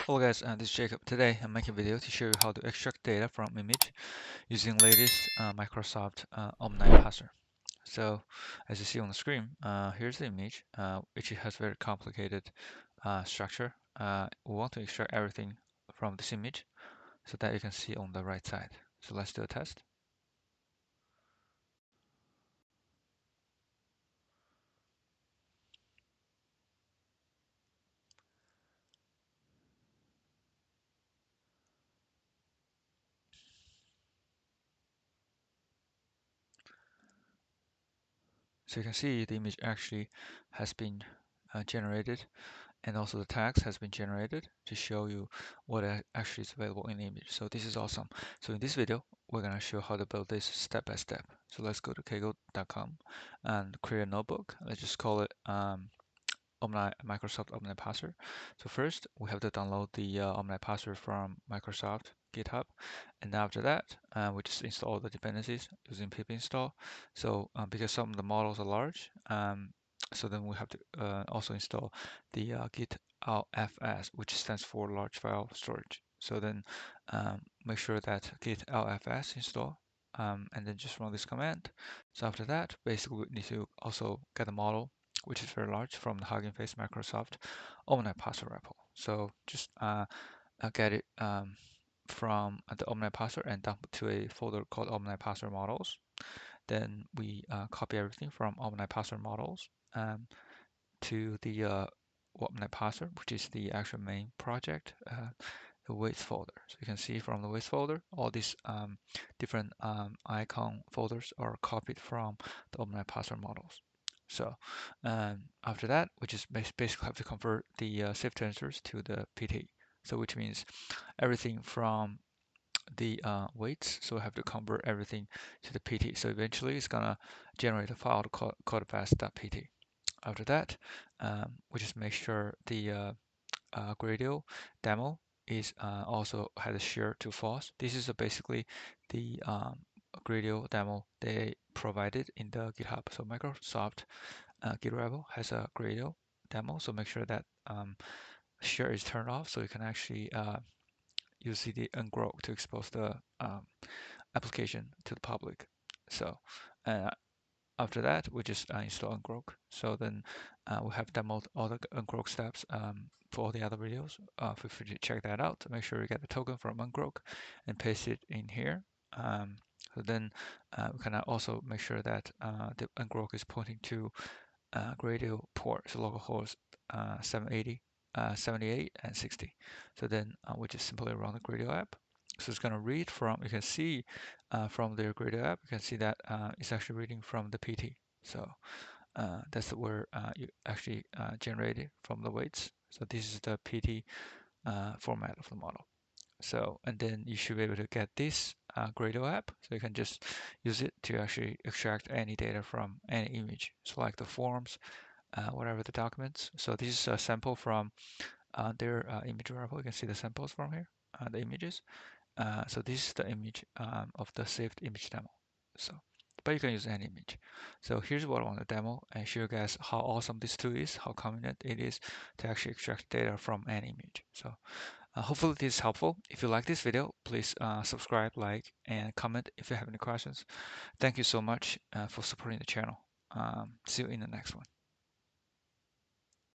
Hello guys, this is Jacob. Today I'm making a video to show you how to extract data from image using latest Microsoft OmniParser. So as you see on the screen, here's the image, which has very complicated structure. We want to extract everything from this image so that you can see on the right side. So let's do a test. So you can see the image actually has been generated, and also the tags has been generated to show you what actually is available in the image. So this is awesome. So in this video, we're going to show how to build this step by step. So let's go to kaggle.com and create a notebook. Let's just call it Microsoft OmniParser. So first, we have to download the OmniParser from Microsoft GitHub, and after that, we just install the dependencies using pip install. So because some of the models are large, so then we have to also install the gitlfs, which stands for large file storage. So then make sure that gitlfs install, and then just run this command. So after that, basically we need to also get a model which is very large from the Hugging Face Microsoft OmniParser repo. So just get it from the OmniParser and dump to a folder called OmniParser models. Then we copy everything from OmniParser models to the OmniParser, which is the actual main project, the waste folder. So you can see from the waste folder, all these different icon folders are copied from the OmniParser models. So after that, we just basically have to convert the shift transfers to the PT. So which means everything from the weights. So we have to convert everything to the PT. So eventually it's gonna generate a file called fast.pt. After that, we just make sure the Gradio demo is also has a share to false. This is basically the Gradio demo they provided in the GitHub. So Microsoft GitLab has a Gradio demo, so make sure that share is turned off so you can actually use the ungrok to expose the application to the public. So uh, after that, we just install ungrok. So then we have demoed all the ungrok steps for all the other videos. Feel free to check that out. Make sure you get the token from ungrok and paste it in here. So then we can also make sure that the ungrok is pointing to Gradio port, so localhost 780, 78, and 60. So then we just simply run the Gradio app. So it's going to read from, you can see from the Gradio app, you can see that it's actually reading from the PT. So that's where you actually generate it from the weights. So this is the PT format of the model. So, and then you should be able to get this Gradio app. So you can just use it to actually extract any data from any image. So like the forms, whatever the documents. So this is a sample from their image repo. You can see the samples from here, the images. So this is the image of the saved image demo. So, but you can use any image. So here's what I want to demo and show you guys how awesome this tool is, how convenient it is to actually extract data from any image. So hopefully this is helpful. If you like this video, please subscribe, like, and comment if you have any questions. Thank you so much for supporting the channel. See you in the next one.